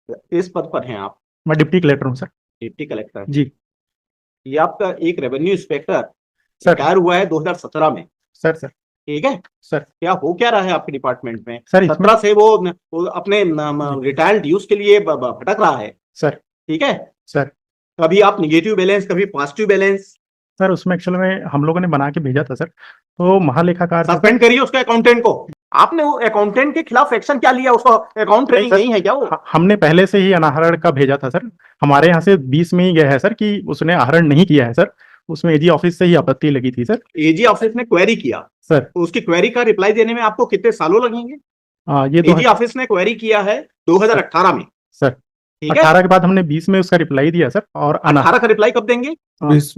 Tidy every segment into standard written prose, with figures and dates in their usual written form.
इस पद पर हैं आप? मैं डिप्टी कलेक्टर हूँ सर। Deputy collector. जी ये आपका एक रेवेन्यू इंस्पेक्टर सर। रिटायर हुआ है 2017 में। Sir sir. ठीक है। सर क्या हो क्या रहा है आपके डिपार्टमेंट में? सर इसमें 17 से वो अपने जी रिटायर्ड ड्यूज के लिए भटक रहा है। सर। ठीक है। सर कभी आप निगेटिव बैलेंस, कभी पॉजिटिव बैलेंस। सर उसमें एक्चुअल में हम लोगों ने बना के भेजा था सर, तो महालेखाकार से सर। सस्पेंड करिए उसके अकाउंटेंट को। आपने वो अकाउंटेंट के खिलाफ एक्शन क्या लिया? उसको अकाउंट नहीं ट्रेनिंग सर, नहीं है क्या वो? हमने पहले से ही अनाहरण का भेजा था सर। हमारे यहाँ से 20 में ही गया है सर कि उसने आहरण नहीं किया है सर। उसमें एजी ऑफिस से ही आपत्ति लगी थी सर। एजी ऑफिस ने क्वेरी किया सर तो उसकी क्वेरी का रिप्लाई देने में आपको कितने सालों लगेंगे? ये एजी ऑफिस ने क्वेरी किया है सर 2018 में। सर ठीक है। 18 के बाद हमने 20 में उसका रिप्लाई दिया सर, और 18 का रिप्लाई कब देंगे? 20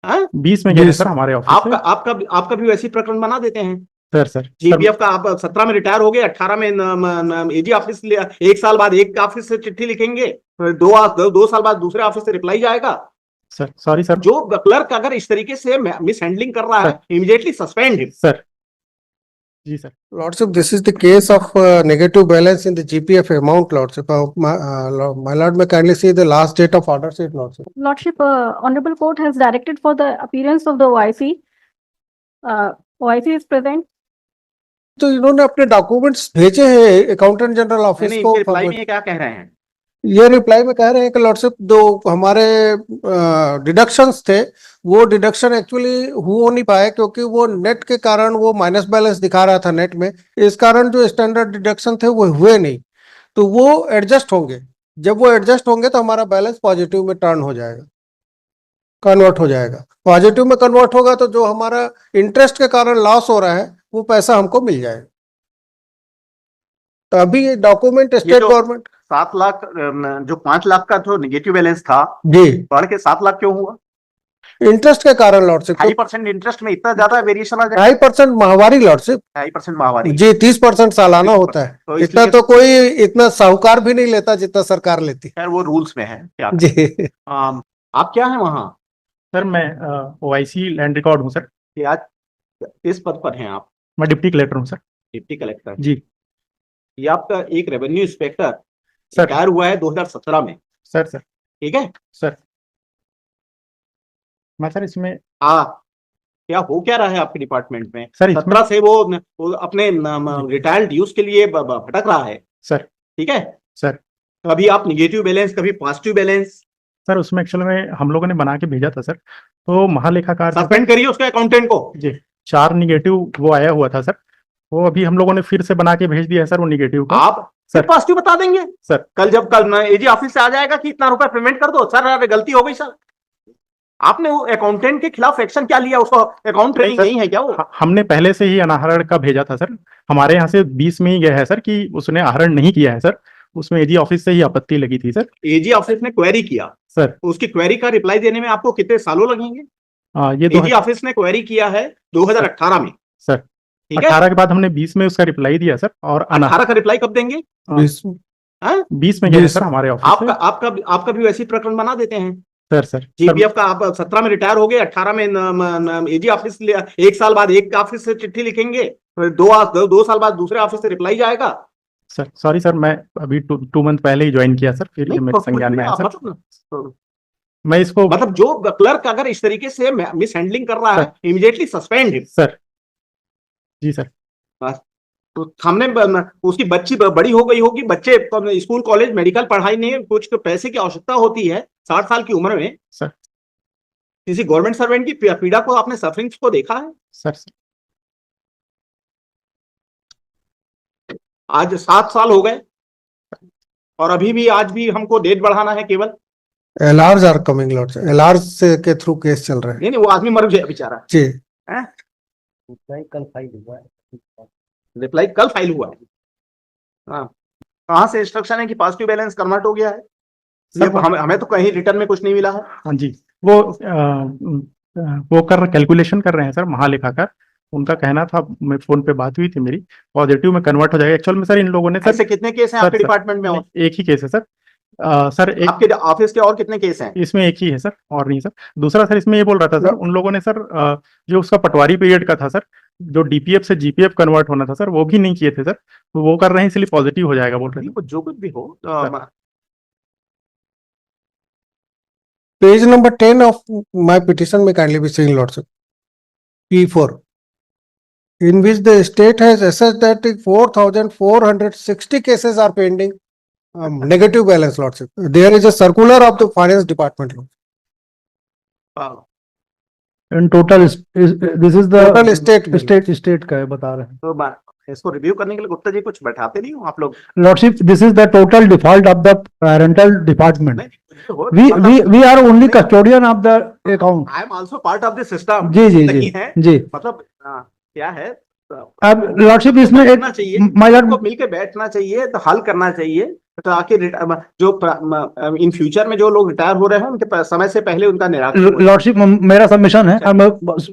हाँ? 20 में गया है सर हमारे ऑफिस से। आपका आपका आपका भी वैसी प्रकरण बना देते हैं। सर सर सर जीपीएफ का आप 17 में रिटायर हो गए, 18 में एजी ऑफिस एक साल बाद एक ऑफिस से चिट्ठी लिखेंगे, फिर दो साल बाद दूसरे ऑफिस से रिप्लाई जाएगा। Sir sorry sir. जो क्लर्क अगर इस तरीके से मिस हैंडलिंग कर रहा है, immediately suspend him. Sir ji sir. Lordship, this is the case of negative balance in the GPF amount, Lordship. My Lord, may kindly see the last date of order sheet, Lordship. Lordship, Honorable Court has directed for the appearance of the OIC. OIC is present. तो इन्होंने अपने documents भेजे हैं accountant general office नहीं, को। इनके reply में ये क्या कह रहे हैं? ये रिप्लाई में कह रहे हैं कि लॉर्डशिप दो हमारे डिडक्शंस थे, वो डिडक्शन एक्चुअली हो नहीं पाए क्योंकि वो नेट के कारण वो माइनस बैलेंस दिखा रहा था नेट में। इस कारण जो स्टैंडर्ड डिडक्शन थे वो हुए नहीं, तो वो एडजस्ट होंगे। जब वो एडजस्ट होंगे तो हमारा बैलेंस पॉजिटिव में टर्न हो जाएगा, कन्वर्ट हो जाएगा। पॉजिटिव में कन्वर्ट होगा तो जो हमारा इंटरेस्ट के कारण लॉस हो रहा है वो पैसा हमको मिल जाएगा। तो अभी ये डॉक्यूमेंट स्टेट गवर्नमेंट 7 लाख जो 5 लाख का जो निगेटिव बैलेंस था जी बढ़ के 7 लाख क्यों हुआ? इंटरेस्ट के कारण लॉर्डशिप। 2.5% इंटरेस्ट में इतना ज्यादा वेरिएशन आ जाए? 2.5% माहवारी लॉर्डशिप। 2.5% माहवारी जी 30% सालाना होता है। तो इतना तो कोई इतना साहूकार भी नहीं लेता जितना सरकार लेती खैर वो रूल्स में है क्या? जी। आप क्या है वहां? सर मैं ओआईसी लैंड रिकॉर्ड हूँ सर। कि आज इस पद पर हैं आप? मैं डिप्टी कलेक्टर हूँ सर। Deputy collector. जी ये आपका एक रेवेन्यू इंस्पेक्टर सर। रिटायर हुआ है 2017 में। सर सर ठीक है। सर मैं सर इसमें क्या हो क्या रहा है आपके डिपार्टमेंट में? सर इसमें 17 से वो अपने रिटायर्ड ड्यूज के लिए भटक रहा है। सर ठीक है। सर कभी आप निगेटिव बैलेंस, कभी पॉजिटिव बैलेंस। सर उसमें एक्चुअल में हम लोगों ने बना के भेजा था सर, तो महालेखाकार से सस्पेंड करिए उसके अकाउंटेंट को। जी 4 निगेटिव वो आया हुआ था सर, वो अभी हम लोगों ने फिर से बना के भेज दिया है सर वो निगेटिव का। आप सर पॉजिटिव बता देंगे सर। कल एजी ऑफिस से आ जाएगा कि इतना रुपया पेमेंट कर दो सर, अरे गलती हो गई सर। आपने वो अकाउंटेंट के खिलाफ एक्शन क्या लिया? उसको अकाउंट ट्रेनिंग नहीं है क्या वो? हमने पहले से ही अनाहरण का भेजा था सर। हमारे यहाँ से 20 में ही गया है सर कि उसने आहरण नहीं किया है सर। उसमें एजी ऑफिस से ही आपत्ति लगी थी सर। एजी ऑफिस ने क्वेरी किया सर, तो उसकी क्वेरी का रिप्लाई देने में आपको कितने सालों लगेंगे? ये एजी ऑफिस ने क्वेरी किया है 2018 में। सर ठीक है। 18 के बाद हमने 20 में उसका रिप्लाई दिया सर, और 18 का रिप्लाई कब देंगे? 20 में गया है सर हमारे ऑफिस आपका से। आपका भी वैसी प्रकरण बना देते हैं। सर सर जीपीएफ का आप 17 में रिटायर हो गए, 18 में एजी ऑफिस एक साल बाद एक ऑफिस से चिट्ठी लिखेंगे, फिर दो साल बाद दूसरे ऑफिस से रिप्लाई जाएगा। सर सॉरी सर, मैं अभी 2 मंथ पहले ही ज्वाइन किया सर, फिर ये मेरे संज्ञान में आया सर। मैं इसको मतलब जो क्लर्क अगर इस तरीके से मिस हैंडलिंग कर रहा है, immediately suspend him. Sir ji sir. तो हमने उसकी बच्ची बड़ी हो गई होगी, बच्चे स्कूल कॉलेज मेडिकल पढ़ाई नहीं, कुछ पैसे की आवश्यकता होती है 60 साल की उम्र में। सर किसी गवर्नमेंट सर्वेंट की पीड़ा को, आपने सफरिंग्स को देखा है? सर आज 7 साल हो गए और अभी भी आज भी हमको डेट बढ़ाना है केवल। एलआर्स आर कमिंग लॉर्ड, एलआर्स के थ्रू केस चल रहा है। नहीं वो आदमी मर गया बेचारा। जी रिप्लाई कल फाइल हुआ है। रिप्लाई कल फाइल हुआ है। हाँ, कहाँ से इंस्ट्रक्शन है कि पॉजिटिव बैलेंस कन्वर्ट हो गया है? हमें तो कहीं रिटर्न में कुछ नहीं मिला है। हाँ जी, वो कैलकुलेशन कर रहे हैं सर महालेखाकार। उनका कहना था, मैं फोन पे बात हुई थी मेरी, पॉजिटिव में कन्वर्ट हो जाएगा। एक्चुअल में सर इन लोगों ने सर ऐसे कितने केस हैं आपके डिपार्टमेंट में? और एक ही केस है सर। सर एक आपके ऑफिस के और कितने केस हैं? इसमें एक ही है सर, और नहीं सर। दूसरा सर इसमें ये बोल रहा था सर, उन लोगों ने सर जो उसका पटवारी पीरियड का था सर, जो डीपीएफ से जीपीएफ कन्वर्ट होना था सर, वो भी नहीं किए थे सर, तो वो कर रहे हैं, इसलिए पॉजिटिव हो जाएगा बोल रहे हैं। जो कुछ भी हो Page number 10 of my petition may kindly be seen, Lordship. P4. In which the state has assessed that 4,460 cases are pending. Negative balance, Lordship. There is a circular of the finance department. Lordship. In total this is the Total state bill. State का है बता रहे हैं तो इसको review करने के लिए गुप्ता जी कुछ बैठाते नहीं हो आप लोग? Lordship this is the total default of the parental department नहीं, we are only custodian of the account I am also part of the system. जी जी नहीं जी है जी मतलब क्या है, अब लॉर्डशिप इसमें एक बैठना चाहिए, माय सबको लॉर्ड मिलके बैठना चाहिए, तो हल करना चाहिए ताकि जो इन फ्यूचर में जो लोग रिटायर हो रहे हैं उनके समय से पहले उनका निराकरण हो जाए। लॉर्डशिप मेरा सबमिशन है, मैं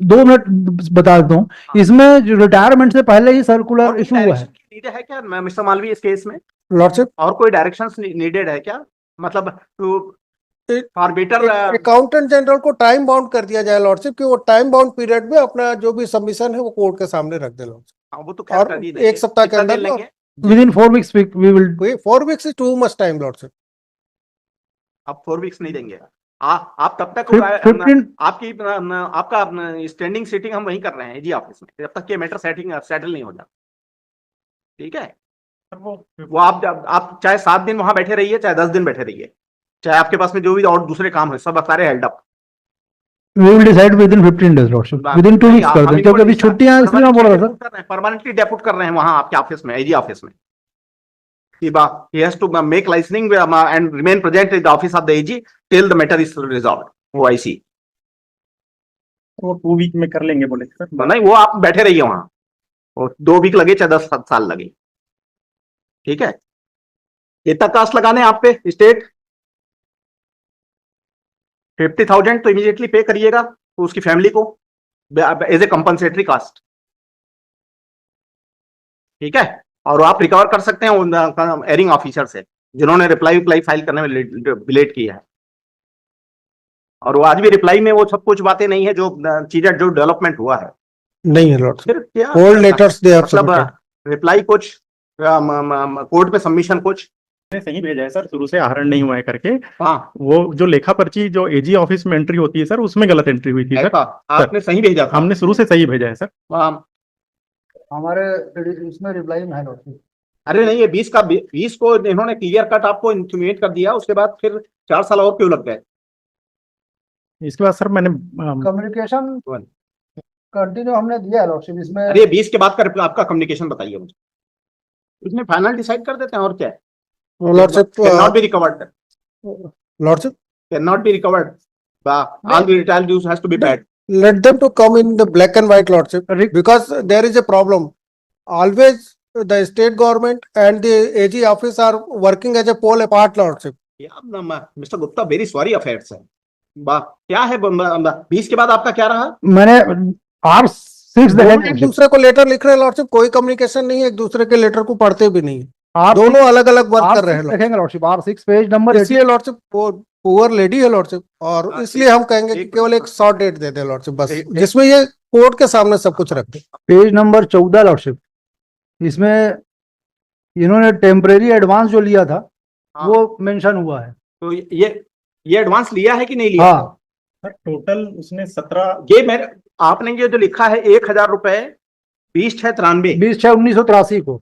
2 मिनट बता देता हूँ। इसमें जो रिटायरमेंट से पहले ही सर्कुलर और इशू हुआ है। नीडेड है क्या मिस्टर मालवी इस केस में? Lordship. और कोई डायरेक्शंस नीडेड है क्या, मतलब to for better? Accountant general को टाइम बाउंड कर दिया जाए लॉर्डशिप कि वो टाइम बाउंड पीरियड में अपना जो भी सबमिशन है वो कोर्ट के सामने रख दे लॉर्डशिप। वो तो खैर और कर ही देंगे। 1 सप्ताह के कितना अंदर दिन लेंगे? Within 4 weeks we will 4 weeks is too much time, Lordship. आप 4 वीक्स नहीं देंगे? आप तब तक 15 आपका स्टैंडिंग सीटिंग हम वहीं कर रहे हैं जी ऑफिस में, जब तक ये मैटर सेटल नहीं हो जाता। ठीक है, वो आप चाहे 7 दिन वहां बैठे रहिए, चाहे 10 दिन बैठे रहिए, चाहे आपके पास में जो भी और दूसरे काम है सब सारे held up. We will decide within 15 days lordship, within 2 weeks कर दें, क्योंकि अभी छुट्टियां हैं, इसलिए मैं बोल रहा था परमानेंटली डेप्यूट कर रहे हैं वहां आपके ऑफिस में, एजी ऑफिस में। he has to make licensing and remain present in the office of the AG till the matter is resolved। वो IC वो 2 वीक में कर लेंगे बोले सर। नहीं, वो आप बैठे रहिए वहां, वो 2 वीक लगे चाहे 10 साल लगे। ठीक है, कितना कास्ट लगाने आप पे स्टेट? 50,000 तो इमीडिएटली पे करिएगा तो उसकी फैमिली को एज ए कंपनसेटरी कास्ट। ठीक है, और आप रिकवर कर सकते हैं एयरिंग ऑफिसर से जिन्होंने रिप्लाई फाइल करने में लेट किया है। और वो आज भी रिप्लाई में वो सब कुछ बातें नहीं है जो चीजें जो डेवलपमेंट हुआ है नहीं है लॉर्डशिप। फिर क्या Old letters they have मतलब submitted. रिप्लाई कुछ, कोर्ट में सबमिशन कुछ। सही भेजा है सर, शुरू से आहरण नहीं हुआ है करके। हाँ, वो जो लेखा पर्ची जो एजी ऑफिस में एंट्री होती है सर, उसमें गलत एंट्री हुई थी सर। ऐसा आपने सही भेजा था? हमने शुरू से सही भेजा है सर। हमारे इसमें रिप्लाई में है लॉर्डशिप। अरे नहीं, ये 20 को इन्होंने क्लियर कट आपको इंटीमेट कर दिया, उसके बाद फिर 4 साल और क्यों लग गए? इसके बाद सर मैंने कम्युनिकेशन कंटिन्यू हमने दिया है लॉर्डशिप इसमें। अरे 20 के बाद का आपका कम्युनिकेशन बताइए मुझे, उसमें फाइनल डिसाइड कर देते हैं और क्या है। Lordship, cannot be recovered, Lordship, cannot be recovered, all the retired dues has to be paid। let them to come in the black and white, Lordship, because there is a problem. Always the state government and the AG office are working as a pole apart, Lordship. Mister Gupta, very sorry affairs है। क्या है 20 के बाद आपका क्या रहा? मैंने R6 दोनों एक दूसरे को लेटर लिख रहे हैं लॉर्डशिप, कोई कम्युनिकेशन नहीं है, एक दूसरे के लेटर को पढ़ते भी नहीं है, दोनों अलग अलग वर्क कर रहे हैं। देखेंगे लॉर्डशिप R6 पेज नंबर इसलिए लॉर्डशिप पुअर लेडी है लॉर्डशिप, और इसलिए हम कहेंगे कि केवल एक शॉर्ट डेट दे दे लॉर्डशिप बस, जिसमें ये कोर्ट के सामने सब कुछ रख दे। पेज नंबर 14 लॉर्डशिप, इसमें इन्होंने टेम्परेरी एडवांस जो लिया था वो मेंशन हुआ है। तो ये एडवांस लिया है कि नहीं लिया? हाँ सर टोटल उसने 17 ये मेरे आपने ये जो लिखा है 1,000 रुपए 20/6/93 20/6/1983 को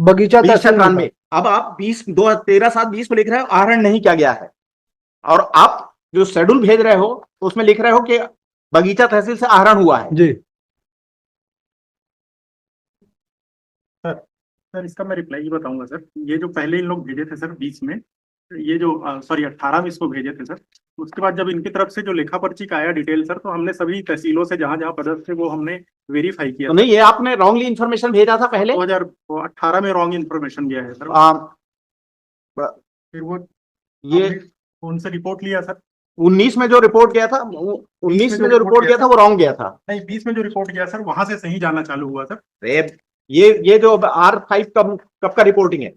बगीचा 20/6/93। अब आप 13/7/20 को लिख रहे हो आहरण नहीं किया गया है, और आप जो शेड्यूल भेज रहे हो उसमें लिख रहे हो कि बगीचा तहसील से आहरण हुआ है। जी सर इसका मैं रिप्लाई बताऊंगा सर। ये जो पहले इन लोग भेजे थे सर 20 में, ये जो 18 में इसको भेजे थे सर, उसके बाद जब इनकी तरफ से जो लेखा पर्ची का आया डिटेल सर, तो हमने सभी तहसीलों से जहां जहां पदस्थ थे वो हमने वेरीफाई किया। तो नहीं, ये आपने रॉन्गली इन्फॉर्मेशन भेजा था पहले। 2018 में रॉन्ग इन्फॉर्मेशन गया है सर। फिर वो ये उनसे रिपोर्ट लिया सर। 19 में जो रिपोर्ट गया था, 19 में जो रिपोर्ट गया था वो रॉन्ग गया था। नहीं, 20 में जो रिपोर्ट गया सर वहां से सही जाना चालू हुआ सर। ये जो R5 कब का रिपोर्टिंग है?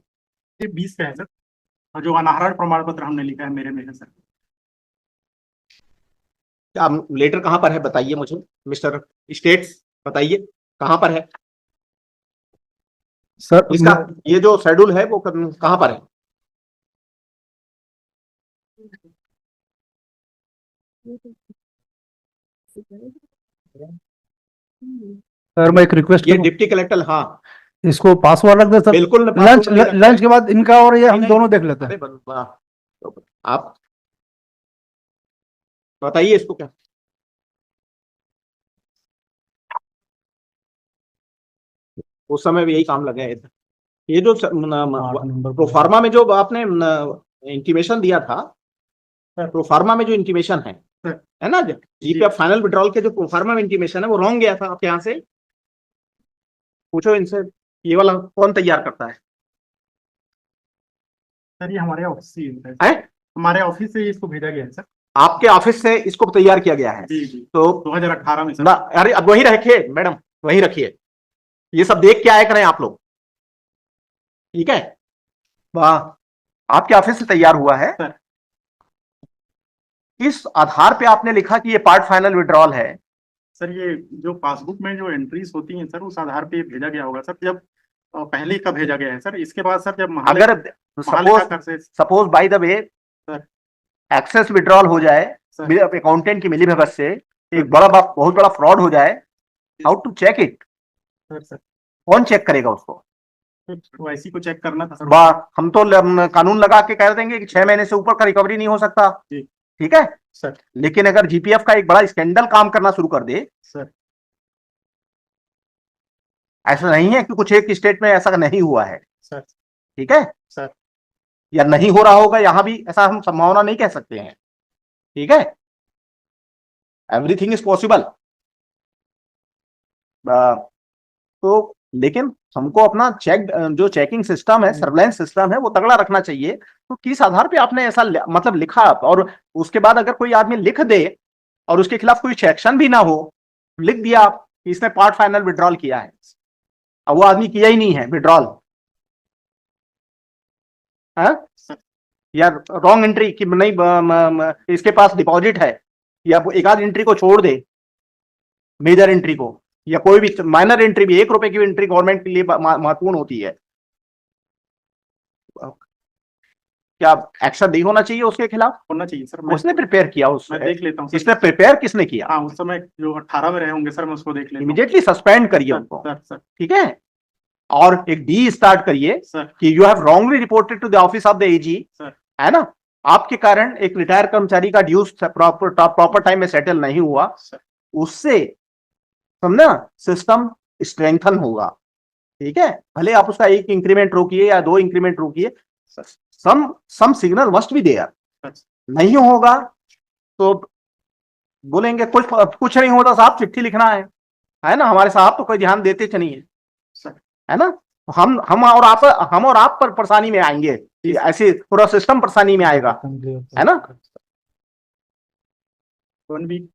ये 20 का है सर, और जो अनाहरण प्रमाण पत्र हमने लिखा है मेरे में है सर। लेटर कहाँ पर है बताइए मुझे मिस्टर स्टेट्स, बताइए कहाँ पर है सर। इसका ये जो शेड्यूल है वो कहाँ पर है? सर मैं एक रिक्वेस्ट ये डिप्टी कलेक्टर, हाँ इसको पासवर्ड रख दे सर। बिल्कुल लंच लंच के बाद इनका और ये हम नहीं, दोनों देख लेते हैं। अरे तो आप बताइए इसको क्या। उस समय भी यही काम लगे हैं। ये जो प्रोफार्मा में जो आपने इंटीमेशन दिया था, प्रोफार्मा में जो इंटीमेशन है ना, जीपीएफ फाइनल विड्रॉल के जो प्रोफार्मा में इंटीमेशन है वो रॉन्ग गया था आपके यहाँ से। पूछो इनसे ये वाला कौन तैयार करता है। सर ये हमारे ऑफिस से ही है। हैं? हमारे ऑफिस से ही इसको भेजा गया है सर। आपके ऑफिस से इसको तैयार किया गया है? जी जी। तो 2018 में सर। ना, अरे अब वही रखिए मैडम, वही रखिए, ये सब देख के आए करें आप लोग, ठीक है। वाह, आपके ऑफिस से तैयार हुआ है सर। इस आधार पे आपने लिखा कि ये पार्ट फाइनल विड्रॉल है। सर ये जो पासबुक में जो एंट्रीज होती हैं सर, उस आधार पे भेजा गया होगा सर। जब पहले का भेजा गया है सर, इसके बाद सर जब अगर suppose by the way excess withdrawal हो जाए, अकाउंटेंट की मिलीभगत से एक बहुत बड़ा फ्रॉड हो जाए, how to check it? Sir कौन चेक करेगा उसको? ओआईसी को चेक करना था सर। हम तो कानून लगा के कह देंगे कि 6 महीने से ऊपर का रिकवरी नहीं हो सकता, ठीक है सर। लेकिन अगर जीपीएफ का एक बड़ा स्कैंडल काम करना शुरू कर दे सर, ऐसा नहीं है कि कुछ एक स्टेट में ऐसा नहीं हुआ है सर, ठीक है सर, या नहीं हो रहा होगा, यहां भी ऐसा हम संभावना नहीं कह सकते हैं, ठीक है। Everything is possible. तो लेकिन हमको अपना जो चेकिंग सिस्टम है, सर्वेलेंस सिस्टम है, वो तगड़ा रखना चाहिए। तो किस आधार पे आपने ऐसा मतलब लिखा, और उसके बाद अगर कोई आदमी लिख दे और उसके खिलाफ कोई सेक्शन भी ना हो, लिख दिया आप कि इसने पार्ट फाइनल विड्रॉल किया है, अब वो आदमी किया ही नहीं है विड्रॉल, या रॉन्ग एंट्री कि नहीं इसके पास डिपॉजिट है, या एक आध एंट्री को छोड़ दे, मेजर एंट्री को, या कोई भी माइनर एंट्री भी, 1 रुपए की एंट्री गवर्नमेंट के लिए महत्वपूर्ण होती है, क्या एक्शन नहीं होना चाहिए उसके खिलाफ? होना चाहिए सर। उसने प्रिपेयर किया, मैं देख लेता हूँ। इसने प्रिपेयर किसने किया? हाँ, उस समय जो 18 में रहे होंगे सर, मैं उसको देख लेता हूँ। इमीडिएटली सस्पेंड करिए उनको, सर, ठीक है, और एक डी स्टार्ट करिए कि you have wrongly reported to the office of the AG, है ना, आपके कारण एक रिटायर कर्मचारी का ड्यूज प्रॉपर टाइम में सेटल नहीं हुआ, उससे समझना सिस्टम स्ट्रेंथन होगा, ठीक है। भले आप उसका 1 इंक्रीमेंट रोकिए या 2 इंक्रीमेंट रोकिए, some signal must be there. नहीं होगा तो बोलेंगे कुछ नहीं होता साहब, चिट्ठी लिखना है ना, हमारे साहब तो कोई ध्यान देते नहीं है ना, हम और आप पर परेशानी में आएंगे, ऐसे पूरा सिस्टम परेशानी में आएगा, है ना। 1 वीक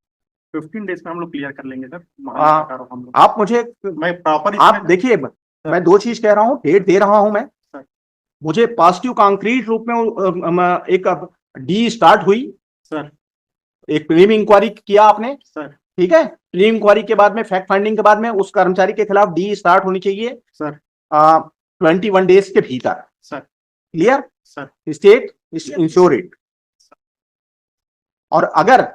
15 डेज में हम लोग क्लियर कर लेंगे सर। आप मुझे, मैं प्रॉपर, आप देखिए, मैं 2 चीज कह रहा हूँ, डेट दे रहा हूं मैं, मुझे पॉजिटिव कॉन्क्रीट रूप में एक डी स्टार्ट हुई सर, एक प्रीलिम इंक्वायरी किया आपने सर, ठीक है, प्रीलिम इंक्वायरी के बाद में फैक्ट फाइंडिंग के बाद में उस कर्मचारी के खिलाफ डी स्टार्ट होनी चाहिए सर 21 डेज के भीतर sir, clear sir, state ensure it. और अगर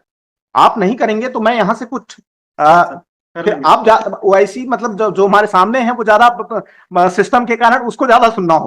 आप नहीं करेंगे तो मैं यहां से कुछ आप ओआईसी मतलब जो हमारे सामने है वो ज्यादा सिस्टम के कारण उसको ज्यादा सुनना होगा।